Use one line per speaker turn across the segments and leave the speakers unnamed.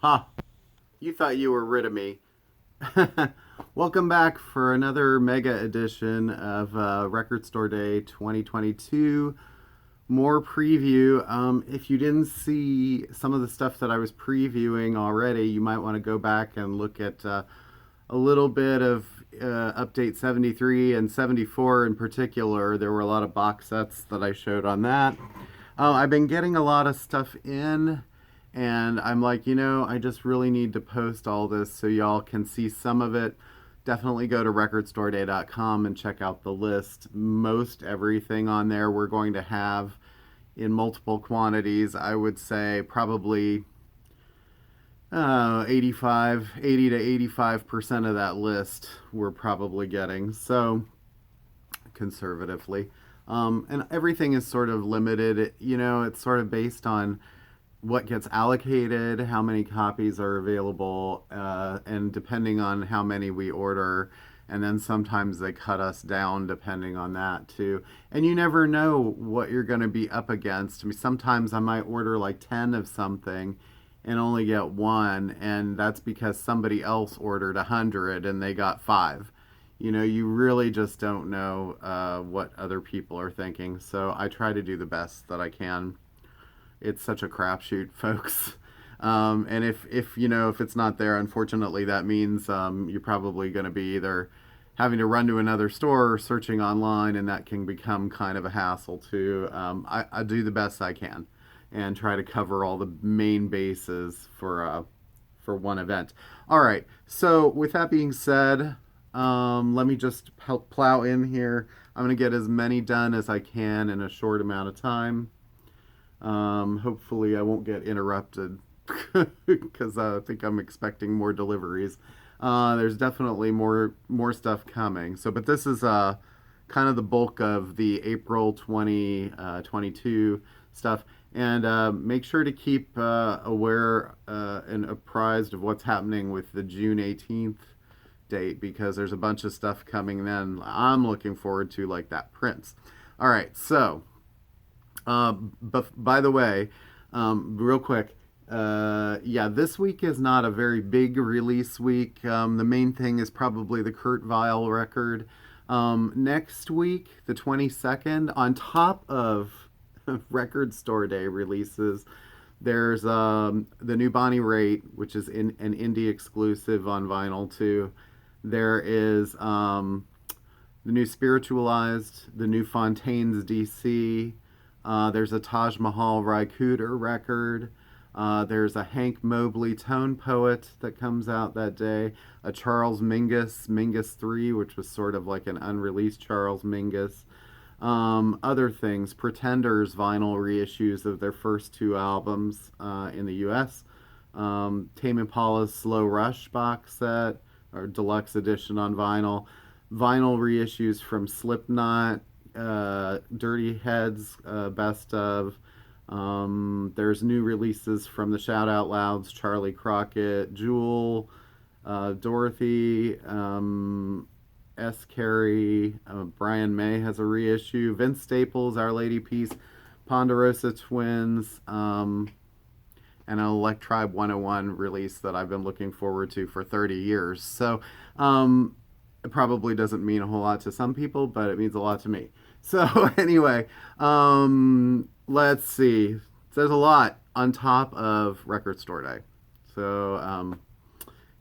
Ha! You thought you were rid of me. Welcome back for another mega edition of Record Store Day 2022. More preview. If you didn't see some of the stuff that I was previewing already, you might want to go back and look at a little bit of update 73 and 74 in particular. There were a lot of box sets that I showed on that. I've been getting a lot of stuff in, and I'm like, I just really need to post all this so y'all can see some of it. Definitely go to recordstoreday.com and check out the list. Most everything on there we're going to have in multiple quantities. I would say probably 80 to 85% of that list we're probably getting. So conservatively. And everything is sort of limited. It's sort of based on what gets allocated, how many copies are available, and depending on how many we order. And then sometimes they cut us down depending on that too. And you never know what you're going to be up against. I mean, sometimes I might order like 10 of something and only get one, and that's because somebody else ordered 100 and they got five. You really just don't know what other people are thinking. So I try to do the best that I can. It's such a crapshoot, folks. And if it's not there, unfortunately, that means you're probably going to be either having to run to another store or searching online, and that can become kind of a hassle too. I do the best I can and try to cover all the main bases for one event. All right. So with that being said, let me just help plow in here. I'm going to get as many done as I can in a short amount of time. Hopefully, I won't get interrupted because I think I'm expecting more deliveries. There's definitely more stuff coming. But this is kind of the bulk of the April 2022 stuff. And make sure to keep aware and apprised of what's happening with the June 18th date, because there's a bunch of stuff coming then. I'm looking forward to, like that Prince. All right, so but by the way, real quick, yeah, this week is not a very big release week. The main thing is probably the Kurt Vile record. Next week, the 22nd, on top of Record Store Day releases, there's the new Bonnie Raitt, which is an indie exclusive on vinyl too. There is the new Spiritualized, the new Fontaines DC. There's a Taj Mahal Ry Cooder record. There's a Hank Mobley Tone Poet that comes out that day. A Charles Mingus, Mingus 3, which was sort of like an unreleased Charles Mingus. Other things, Pretenders vinyl reissues of their first two albums in the US. Tame Impala's Slow Rush box set, or deluxe edition on vinyl. Vinyl reissues from Slipknot, Dirty Heads, best of. There's new releases from the Shout Out Louds, Charlie Crockett, Jewel, Dorothy, S. Carey, Brian May has a reissue, Vince Staples, Our Lady Peace, Ponderosa Twins, and an Electribe 101 release that I've been looking forward to for 30 years. So, it probably doesn't mean a whole lot to some people, but it means a lot to me. So anyway, let's see. There's a lot on top of Record Store Day. So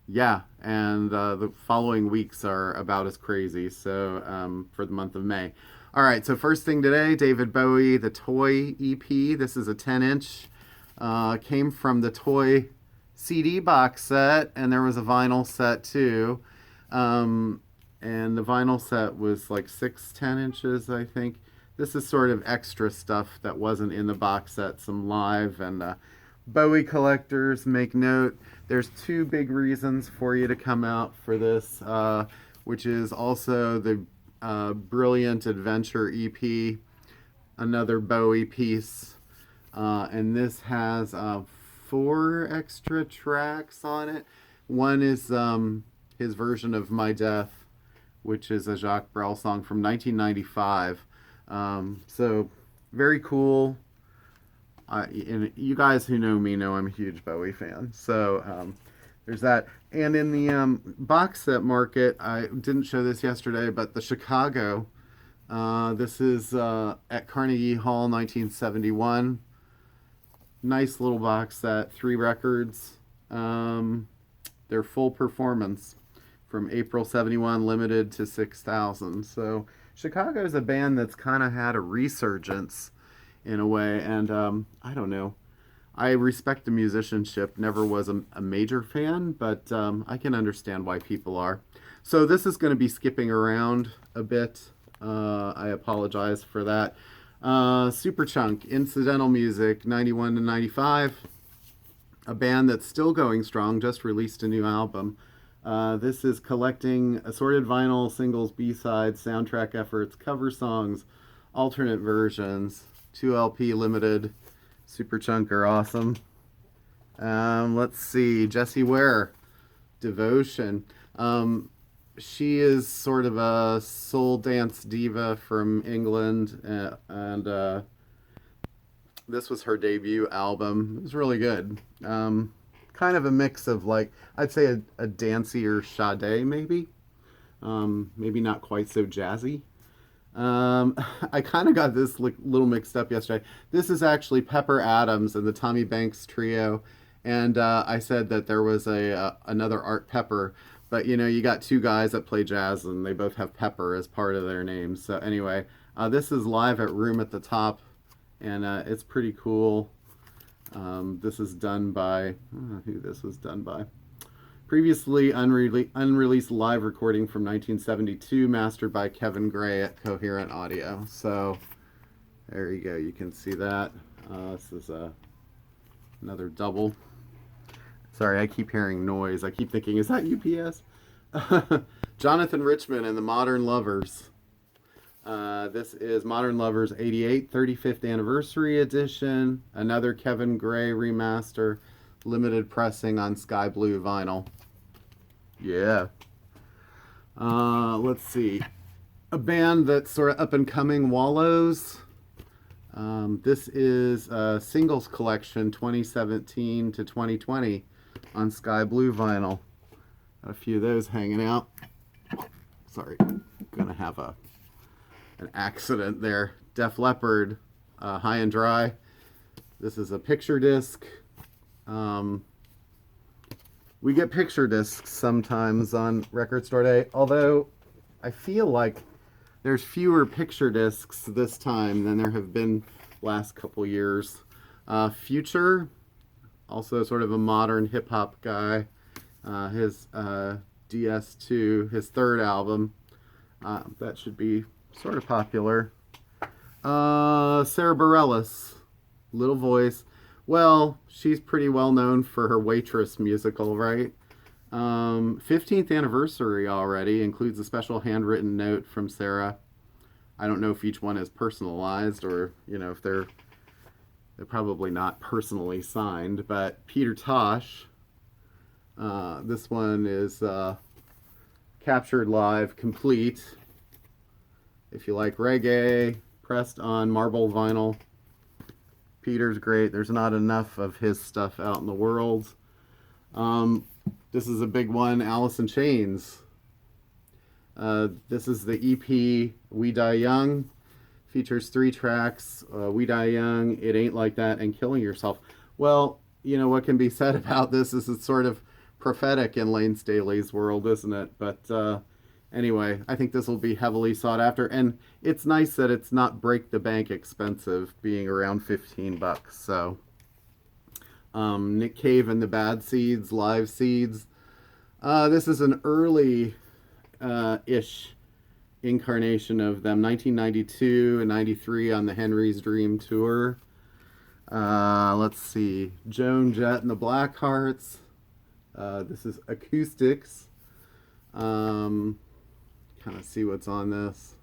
yeah, and the following weeks are about as crazy. So for the month of May. All right. So first thing today, David Bowie, the Toy EP. This is a 10-inch. Came from the Toy CD box set, and there was a vinyl set too. And the vinyl set was like 10 inches, I think. This is sort of extra stuff that wasn't in the box set, some live. And Bowie collectors, make note, there's two big reasons for you to come out for this, which is also the Brilliant Adventure EP, another Bowie piece. And this has 4 extra tracks on it. One is his version of My Death, which is a Jacques Brel song from 1995. So very cool. and you guys who know me know I'm a huge Bowie fan. So there's that. And in the box set market, I didn't show this yesterday, but the Chicago. This is at Carnegie Hall, 1971. Nice little box set, 3 records. Their full performance from April 71, limited to 6,000. So Chicago is a band that's kind of had a resurgence in a way, and I don't know. I respect the musicianship. Never was a major fan, but I can understand why people are. So this is going to be skipping around a bit. I apologize for that. Superchunk, incidental music, 91 to 95. A band that's still going strong, just released a new album. This is collecting assorted vinyl, singles, B-sides, soundtrack efforts, cover songs, alternate versions, 2 LP limited. Superchunk are awesome. Let's see, Jessie Ware, Devotion. She is sort of a soul dance diva from England, and this was her debut album. It was really good. Kind of a mix of, like, I'd say a dancier Sade, maybe. Maybe not quite so jazzy. I kind of got this little mixed up yesterday. This is actually Pepper Adams and the Tommy Banks Trio, and I said that there was another Art Pepper, but you know, you got 2 guys that play jazz, and they both have Pepper as part of their names. So anyway, this is live at Room at the Top, and it's pretty cool. This is done by, I don't know who this was done by. Previously unreleased live recording from 1972, mastered by Kevin Gray at Coherent Audio. So there you go, you can see that. This is another double. Sorry, I keep hearing noise. I keep thinking, is that UPS? Jonathan Richman and the Modern Lovers. This is Modern Lovers 88, 35th Anniversary Edition. Another Kevin Gray remaster, limited pressing on sky blue vinyl. Yeah. Let's see. A band that's sort of up and coming, Wallows. This is a singles collection, 2017 to 2020, on sky blue vinyl. Got a few of those hanging out. Sorry, gonna have an accident there. Def Leppard, High and Dry. This is a picture disc. We get picture discs sometimes on Record Store Day, although I feel like there's fewer picture discs this time than there have been last couple years. Future, also sort of a modern hip-hop guy. His DS2, his 3rd album, that should be sort of popular. Sarah Bareilles, Little Voice. Well, she's pretty well known for her Waitress musical, right? 15th anniversary already, includes a special handwritten note from Sarah. I don't know if each one is personalized, or, you know, if they're probably not personally signed, but Peter Tosh. This one is captured live, complete. If you like reggae, pressed on marble vinyl. Peter's great. There's not enough of his stuff out in the world. This is a big one, Alice in Chains. This is the EP We Die Young. Features 3 tracks, We Die Young, It Ain't Like That, and Killing Yourself. Well, you know, what can be said about this is it's sort of prophetic in Lane Staley's world, isn't it? But anyway, I think this will be heavily sought after, and it's nice that it's not break the bank expensive, being around $15. So Nick Cave and the Bad Seeds, Live Seeds. This is an early ish incarnation of them, 1992 and 93 on the Henry's Dream Tour. Let's see, Joan Jett and the Blackhearts. This is acoustics. Kind of see what's on this.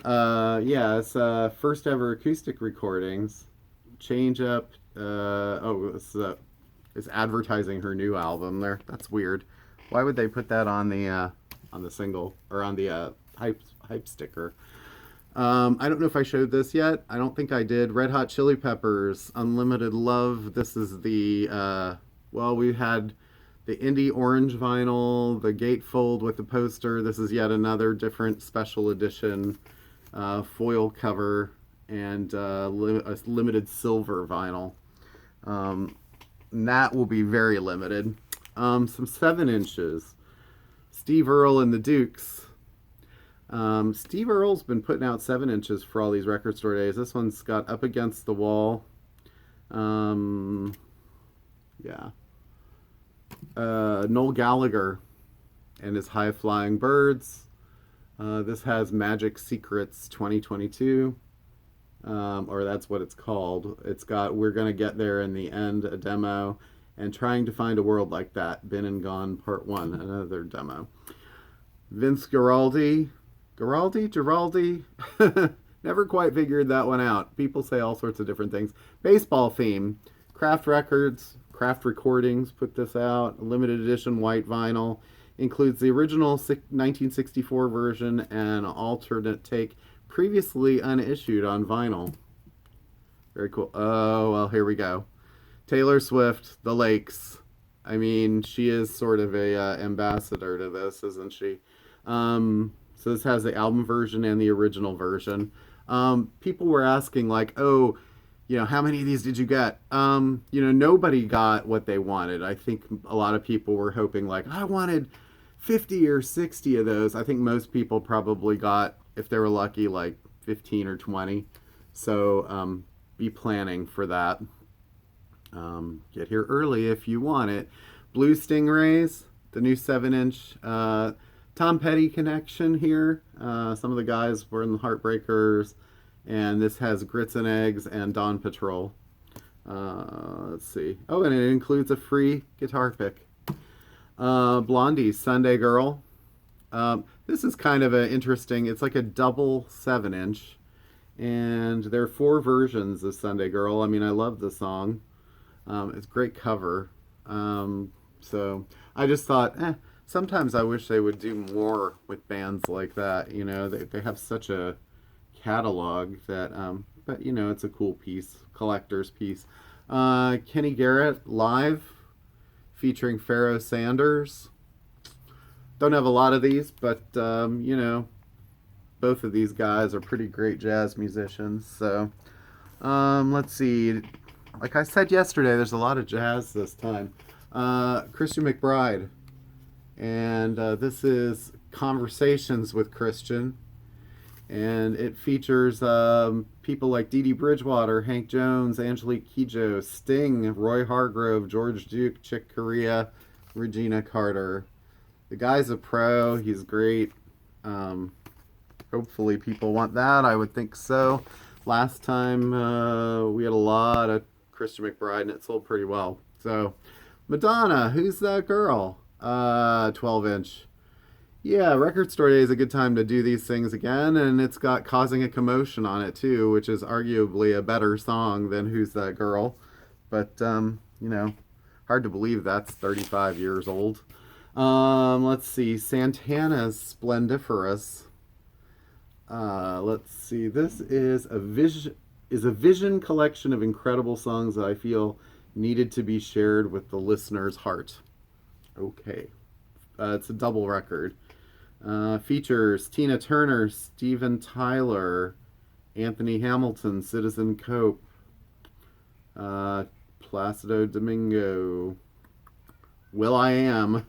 Yeah, it's first ever acoustic recordings. Change Up. It's advertising her new album there. That's weird. Why would they put that on the single, or on the hype sticker? I don't know if I showed this yet. I don't think I did. Red Hot Chili Peppers, Unlimited Love. This is the, well, we had the indie orange vinyl, the gatefold with the poster. This is yet another different special edition foil cover and a limited silver vinyl. And that will be very limited. Some 7-inches. Steve Earle and the Dukes. Steve Earle's been putting out 7-inches for all these record store days. This one's got Up Against the Wall. Yeah. Noel Gallagher and his High Flying Birds. This has Magic Secrets 2022. Or that's what it's called. It's got We're Gonna Get There in the End, a demo, and Trying to Find a World Like That, Been and Gone Part 1, another demo. Vince Guaraldi. Giraldi? Never quite figured that one out. People say all sorts of different things. Baseball theme. Kraft Records, Kraft Recordings put this out. Limited edition white vinyl. Includes the original 1964 version and alternate take previously unissued on vinyl. Very cool. Oh, well, here we go. Taylor Swift, The Lakes. I mean, she is sort of a ambassador to this, isn't she? So this has the album version and the original version. People were asking like, oh, how many of these did you get? Nobody got what they wanted. I think a lot of people were hoping like, I wanted 50 or 60 of those. I think most people probably got, if they were lucky, like 15 or 20. So be planning for that. Get here early if you want it. Blue Stingrays, the new 7-inch. Tom Petty connection here. Some of the guys were in the Heartbreakers. And this has Grits and Eggs and Dawn Patrol. Let's see. Oh, and it includes a free guitar pick. Blondie, Sunday Girl. This is kind of an interesting, it's like a double 7-inch. And there are 4 versions of Sunday Girl. I mean, I love the song. It's a great cover. So I just thought, sometimes I wish they would do more with bands like that. They have such a catalog that, but it's a cool piece, collector's piece. Kenny Garrett live featuring Pharoah Sanders. Don't have a lot of these, but both of these guys are pretty great jazz musicians. So let's see. Like I said yesterday, there's a lot of jazz this time. Christian McBride, and this is Conversations with Christian. And it features people like Dee Dee Bridgewater, Hank Jones, Angelique Kidjo, Sting, Roy Hargrove, George Duke, Chick Corea, Regina Carter. The guy's a pro. He's great. Hopefully people want that. I would think so. Last time we had a lot of Christian McBride and it sold pretty well. So Madonna, Who's That Girl? 12-inch. Yeah, Record Store Day is a good time to do these things again, and it's got Causing a Commotion on it too, which is arguably a better song than Who's That Girl. But, hard to believe that's 35 years old. Let's see, Santana's Splendiferous. Let's see, this is a vision collection of incredible songs that I feel needed to be shared with the listener's heart. Okay. It's a double record. Features Tina Turner, Steven Tyler, Anthony Hamilton, Citizen Cope, Placido Domingo, will.i.am.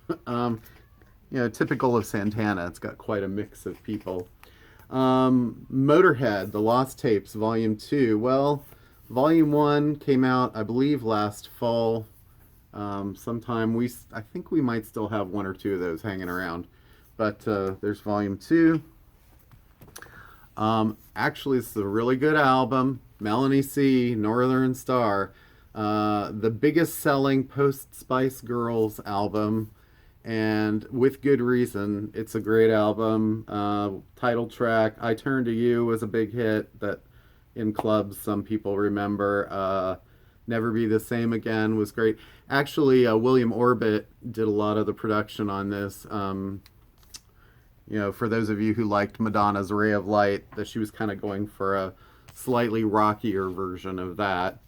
Typical of Santana. It's got quite a mix of people. Motorhead, The Lost Tapes, Volume 2. Well, Volume 1 came out, I believe, last fall. Sometime I think we might still have 1 or 2 of those hanging around, but there's Volume 2. Actually, it's a really good album. Melanie C, Northern Star, the biggest selling post Spice Girls album, and with good reason. It's a great album. Title track I Turn to You was a big hit that in clubs some people remember. Never Be the Same Again was great. Actually, William Orbit did a lot of the production on this. For those of you who liked Madonna's Ray of Light, that she was kind of going for a slightly rockier version of that.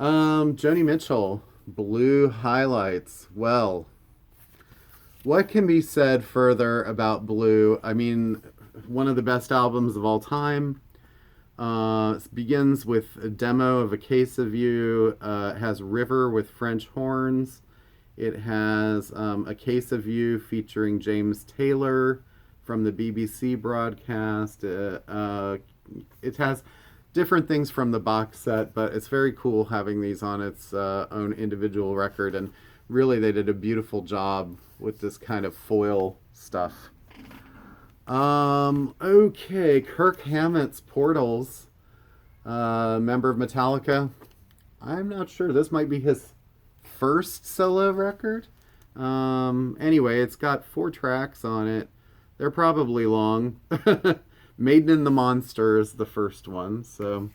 Joni Mitchell, Blue Highlights. Well, what can be said further about Blue? I mean, one of the best albums of all time. It begins with a demo of A Case of You. It has River with French horns. It has A Case of You featuring James Taylor from the BBC broadcast. It has different things from the box set, but it's very cool having these on its own individual record. And really, they did a beautiful job with this kind of foil stuff. Okay, Kirk Hammett's Portals, member of Metallica. I'm not sure. This might be his first solo record. Anyway, it's got 4 tracks on it. They're probably long. Maiden and the Monster is the first one, so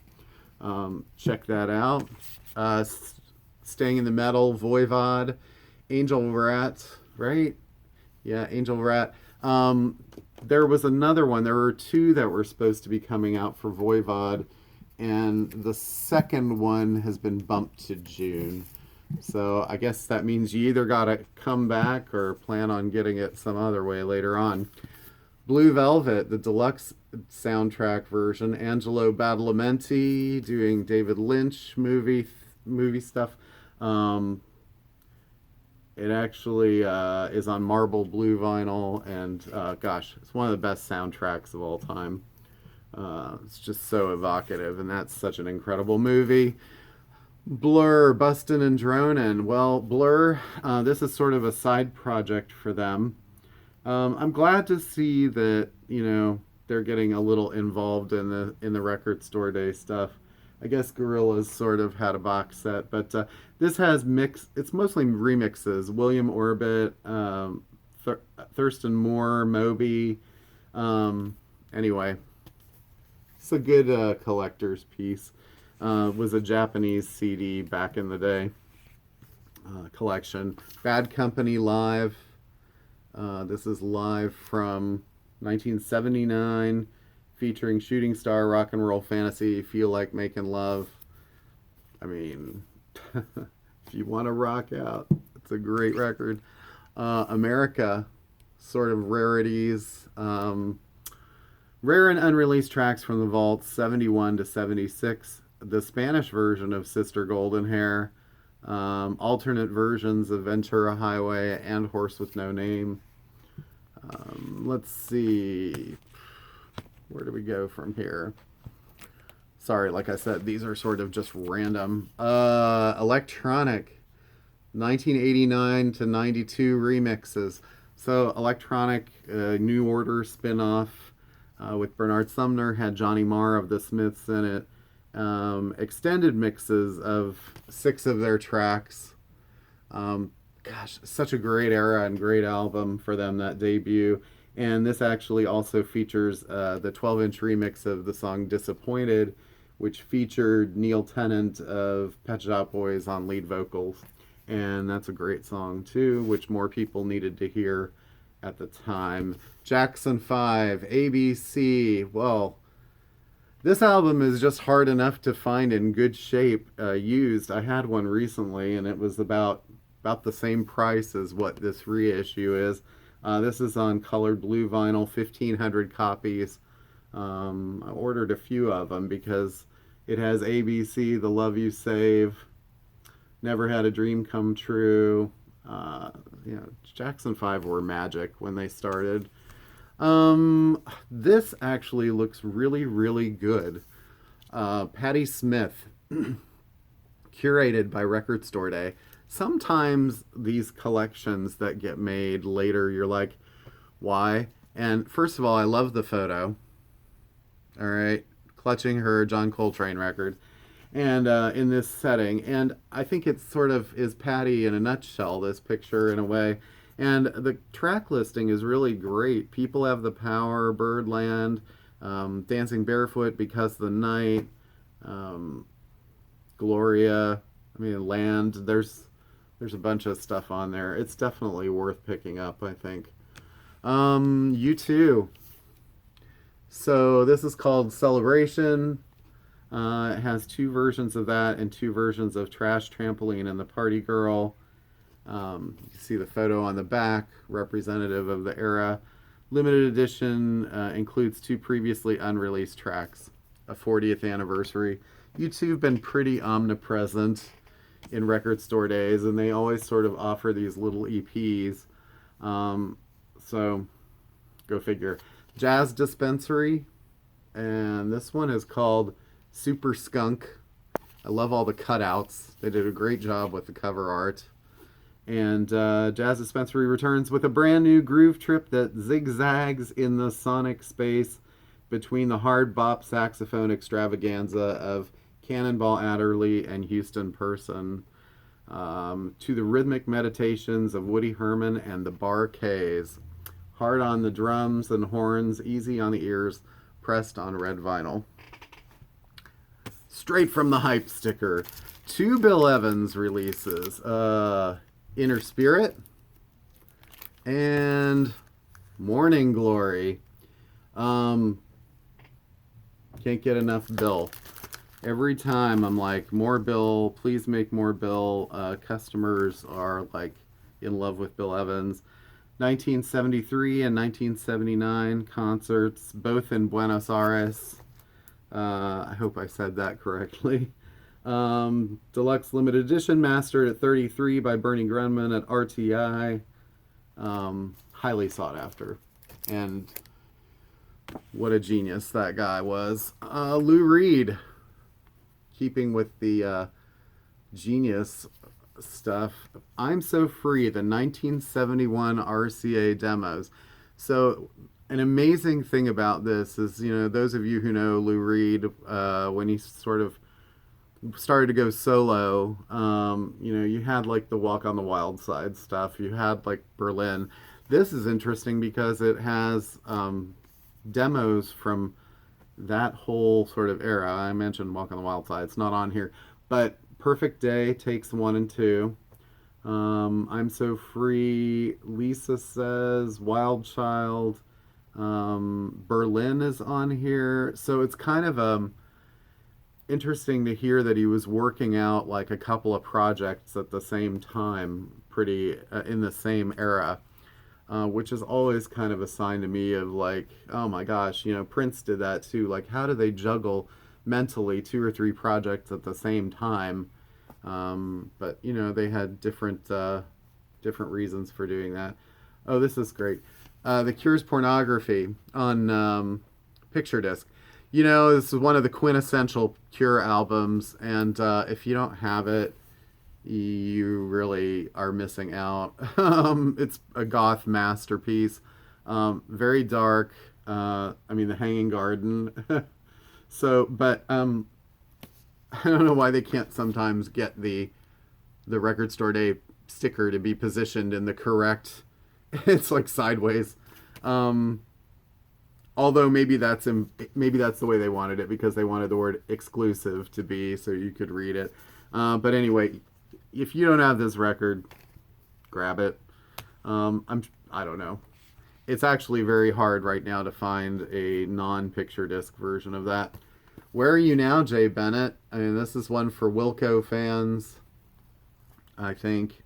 check that out. Staying in the Metal, Voivod, Angel Rat, right? Yeah, Angel Rat. There was another one. There were 2 that were supposed to be coming out for Voivod, and the second one has been bumped to June. So I guess that means you either got to come back or plan on getting it some other way later on. Blue Velvet, the deluxe soundtrack version. Angelo Badalamenti doing David Lynch movie stuff. It actually is on marble blue vinyl, and gosh, it's one of the best soundtracks of all time. It's just so evocative, and that's such an incredible movie. Blur, Bustin' and Dronin'. Well, Blur, this is sort of a side project for them. I'm glad to see that they're getting a little involved in the record store day stuff. I guess Gorillaz sort of had a box set, but this has it's mostly remixes. William Orbit, Thurston Moore, Moby. Anyway, it's a good collector's piece. Was a Japanese CD back in the day collection. Bad Company Live. This is live from 1979, featuring Shooting Star, Rock and Roll Fantasy, Feel Like Making Love. I mean, if you want to rock out, it's a great record. America, sort of rarities. Rare and unreleased tracks from the vault, 71 to 76. The Spanish version of Sister Golden Hair. Alternate versions of Ventura Highway and Horse with No Name. Let's see. Where do we go from here? Sorry, like I said, these are sort of just random. Electronic, 1989 to 92 remixes. So Electronic, New Order spin-off with Bernard Sumner, had Johnny Marr of the Smiths in it. Extended mixes of 6 of their tracks. Gosh, such a great era and great album for them, that debut. And this actually also features the 12-inch remix of the song Disappointed, which featured Neil Tennant of Pet Shop Boys on lead vocals. And that's a great song too, which more people needed to hear at the time. Jackson 5, ABC. Well, this album is just hard enough to find in good shape used. I had one recently, and it was about the same price as what this reissue is. This is on colored blue vinyl, 1,500 copies. I ordered a few of them because it has ABC, The Love You Save, Never Had a Dream Come True. Jackson 5 were magic when they started. This actually looks really, really good. Patti Smith, curated by Record Store Day. Sometimes these collections that get made later, you're like, why? And first of all, I love the photo. All right, Clutching Her, John Coltrane record. And in this setting. And I think it sort of is Patti in a nutshell, this picture, in a way. And the track listing is really great. People Have the Power, Birdland, Dancing Barefoot, Because the Night, Gloria, Land. There's a bunch of stuff on there. It's definitely worth picking up, I think. You too. So this is called Celebration. It has two versions of that and two versions of Trash Trampoline and the Party Girl. You see the photo on the back, representative of the era. Limited edition includes two previously unreleased tracks, a 40th anniversary. U2 have been pretty omnipresent in record store days, and they always sort of offer these little EPs. So, go figure. Jazz Dispensary, and this one is called Super Skunk. I love all the cutouts. They did a great job with the cover art. And Jazz Dispensary returns with a brand new groove trip that zigzags in the sonic space between the hard bop saxophone extravaganza of Cannonball Adderley and Houston Person to the rhythmic meditations of Woody Herman and the Bar-Kays. Hard on the drums and horns, easy on the ears, pressed on red vinyl. Straight from the hype sticker, two Bill Evans releases. Inner Spirit and Morning Glory. Can't get enough Bill. Every time I'm like, more Bill, please make more Bill. Customers are like in love with Bill Evans. 1973 and 1979 concerts, both in Buenos Aires. I hope I said that correctly. Deluxe limited edition, mastered at 33 by Bernie Grundman at RTI. Highly sought after. And what a genius that guy was. Lou Reed, keeping with the genius stuff. I'm So Free, the 1971 RCA demos. So an amazing thing about this is, you know, those of you who know Lou Reed, when he sort of started to go solo, you know, you had like the Walk on the Wild Side stuff. You had like Berlin. This is interesting because it has demos from that whole sort of era. I mentioned Walk on the Wild Side. It's not on here. But Perfect Day, takes 1 and 2. I'm So Free, Lisa Says, Wild Child. Berlin is on here. So it's kind of interesting to hear that he was working out like a couple of projects at the same time, pretty in the same era, which is always kind of a sign to me of like, oh my gosh, you know, Prince did that too. Like, how do they juggle mentally 2 or 3 projects at the same time? But you know, they had different reasons for doing that. Oh, this is great. The Cure's Pornography on picture disc. You know, this is one of the quintessential Cure albums, and if you don't have it, you really are missing out. It's a goth masterpiece. Very dark. I mean, The Hanging Garden. So, but I don't know why they can't sometimes get the Record Store Day sticker to be positioned in the correct. It's like sideways. Although maybe that's the way they wanted it, because they wanted the word exclusive to be so you could read it. But anyway, if you don't have this record, grab it. I don't know. It's actually very hard right now to find a non-picture disc version of that. Where Are You Now, Jay Bennett? I mean, this is one for Wilco fans, I think.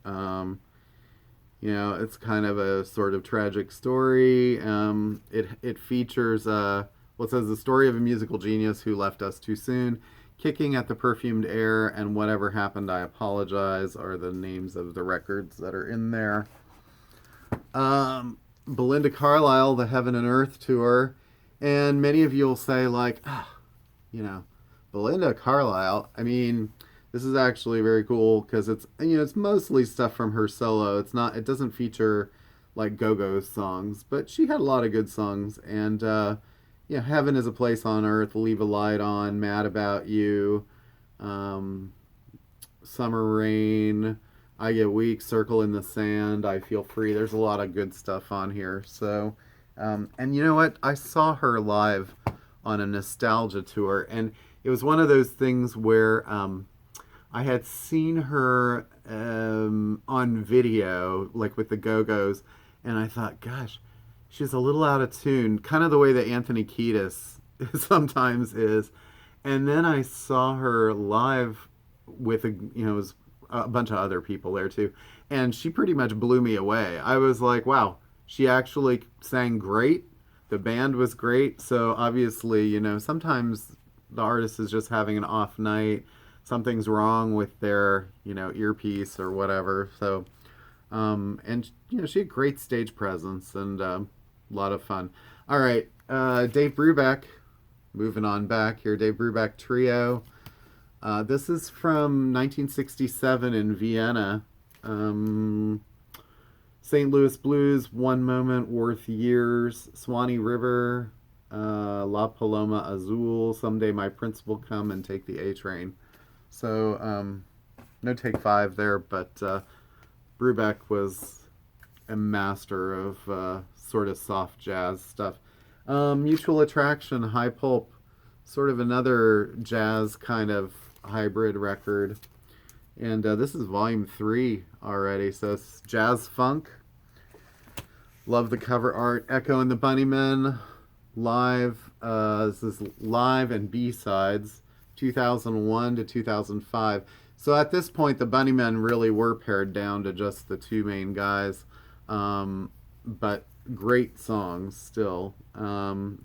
You know, it's kind of a sort of tragic story. It features what says the story of a musical genius who left us too soon. Kicking at the Perfumed Air and Whatever Happened, I Apologize are the names of the records that are in there. Belinda Carlisle, the Heaven and Earth tour. And many of you will say, like, you know, Belinda Carlisle. I mean, this is actually very cool because it's, you know, it's mostly stuff from her solo. It doesn't feature like Go-Go's songs, but she had a lot of good songs. And, you know, Heaven is a Place on Earth, Leave a Light On, Mad About You, Summer Rain, I Get Weak, Circle in the Sand, I Feel Free. There's a lot of good stuff on here. So, and you know what? I saw her live on a nostalgia tour, and it was one of those things where I had seen her on video, like with the Go-Go's, and I thought, gosh, she's a little out of tune, kind of the way that Anthony Kiedis sometimes is. And then I saw her live with it was a bunch of other people there too, and she pretty much blew me away. I was like, wow, she actually sang great. The band was great. So obviously, sometimes the artist is just having an off night. Something's wrong with their, earpiece or whatever. So, and she had great stage presence and a lot of fun. All right, Dave Brubeck. Moving on back here, Dave Brubeck Trio. This is from 1967 in Vienna. St. Louis Blues, One Moment Worth Years, Swanee River, La Paloma Azul, Someday My Prince Will Come and Take the A Train. So, no take five there, but Brubeck was a master of sort of soft jazz stuff. Mutual Attraction, High Pulp, sort of another jazz kind of hybrid record. And this is volume 3 already, so it's jazz funk. Love the cover art. Echo and the Bunnymen, live. This is live and B-sides, 2001 to 2005. So at this point, the Bunnymen really were pared down to just the two main guys. But great songs still.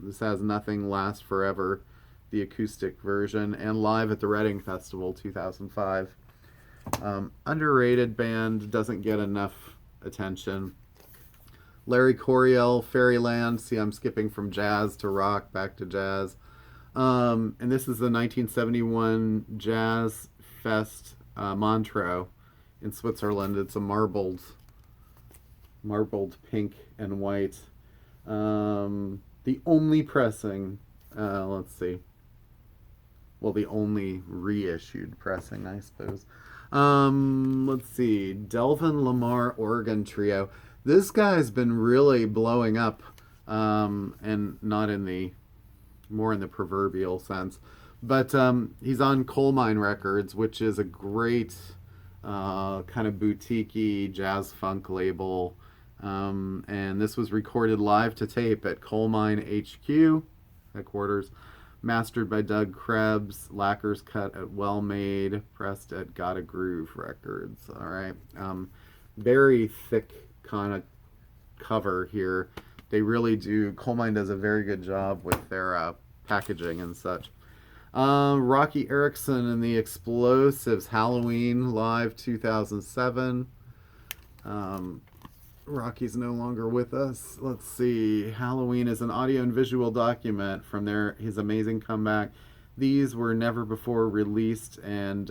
This has Nothing Lasts Forever, the acoustic version, and live at the Reading Festival 2005. Underrated band, doesn't get enough attention. Larry Coryell, Fairyland. See, I'm skipping from jazz to rock, back to jazz. And this is the 1971 Jazz Fest Montreux in Switzerland. It's a marbled pink and white. The only pressing, let's see. Well, the only reissued pressing, I suppose. Let's see. Delvin Lamar Organ Trio. This guy's been really blowing up, and not in the, more in the proverbial sense. But he's on Coal Mine Records, which is a great kind of boutique-y jazz funk label. And this was recorded live to tape at Coal Mine HQ headquarters, mastered by Doug Krebs, lacquers cut at Well Made, pressed at Gotta Groove Records. All right, very thick kind of cover here. They really do. Coal Mine does a very good job with their packaging and such. Rocky Erickson and the Explosives, Halloween Live 2007. Rocky's no longer with us. Let's see. Halloween is an audio and visual document from his amazing comeback. These were never before released and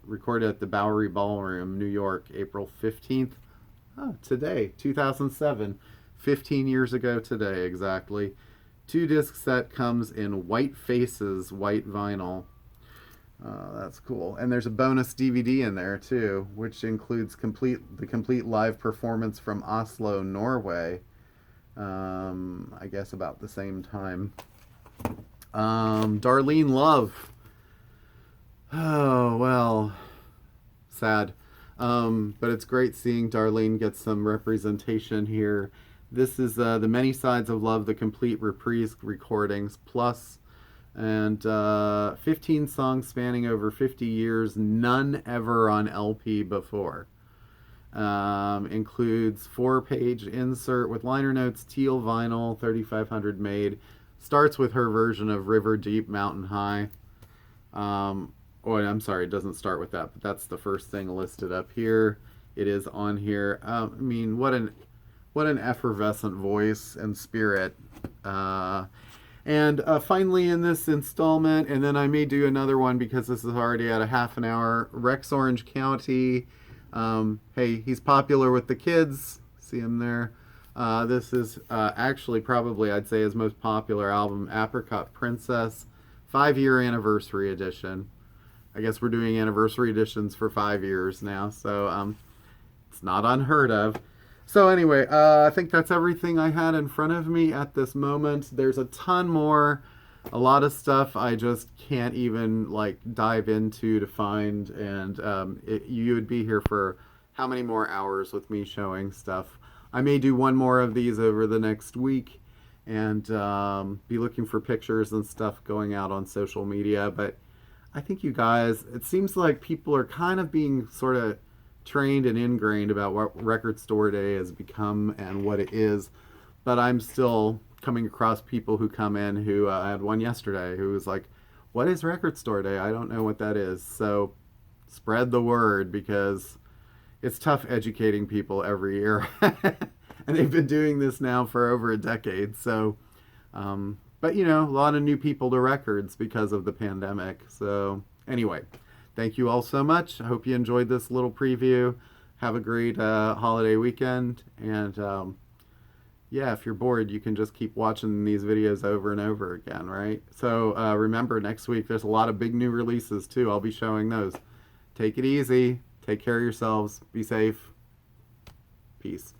recorded at the Bowery Ballroom, New York, April 15th. Today, 2007. 15 years ago today, exactly. 2-disc set comes in White Faces, white vinyl. That's cool. And there's a bonus DVD in there too, which includes the complete live performance from Oslo, Norway. I guess about the same time. Darlene Love. Oh, well, sad. But it's great seeing Darlene get some representation here. This is the Many Sides of Love, the complete reprise recordings, plus and 15 songs spanning over 50 years, none ever on LP before. Includes 4-page insert with liner notes, teal vinyl, 3500 made. Starts with her version of River Deep, Mountain High. I'm sorry, it doesn't start with that, but that's the first thing listed up here. It is on here. I mean, what an effervescent voice and spirit. And finally in this installment, and then I may do another one because this is already at a half an hour, Rex Orange County. Hey, he's popular with the kids. See him there. This is actually probably, I'd say, his most popular album, Apricot Princess, 5-year anniversary edition. I guess we're doing anniversary editions for 5 years now, so it's not unheard of. So anyway, I think that's everything I had in front of me at this moment. There's a ton more, a lot of stuff I just can't even dive into to find, and you would be here for how many more hours with me showing stuff. I may do one more of these over the next week and be looking for pictures and stuff going out on social media. But I think you guys, it seems like people are kind of being sort of trained and ingrained about what Record Store Day has become and what it is. But I'm still coming across people who come in who I had one yesterday who was like, "What is Record Store Day? I don't know what that is." So spread the word because it's tough educating people every year. And they've been doing this now for over a decade. So, but you know, a lot of new people to records because of the pandemic. So, anyway, thank you all so much. I hope you enjoyed this little preview. Have a great holiday weekend. And yeah, if you're bored, you can just keep watching these videos over and over again, right? So, remember, next week there's a lot of big new releases too. I'll be showing those. Take it easy. Take care of yourselves. Be safe. Peace.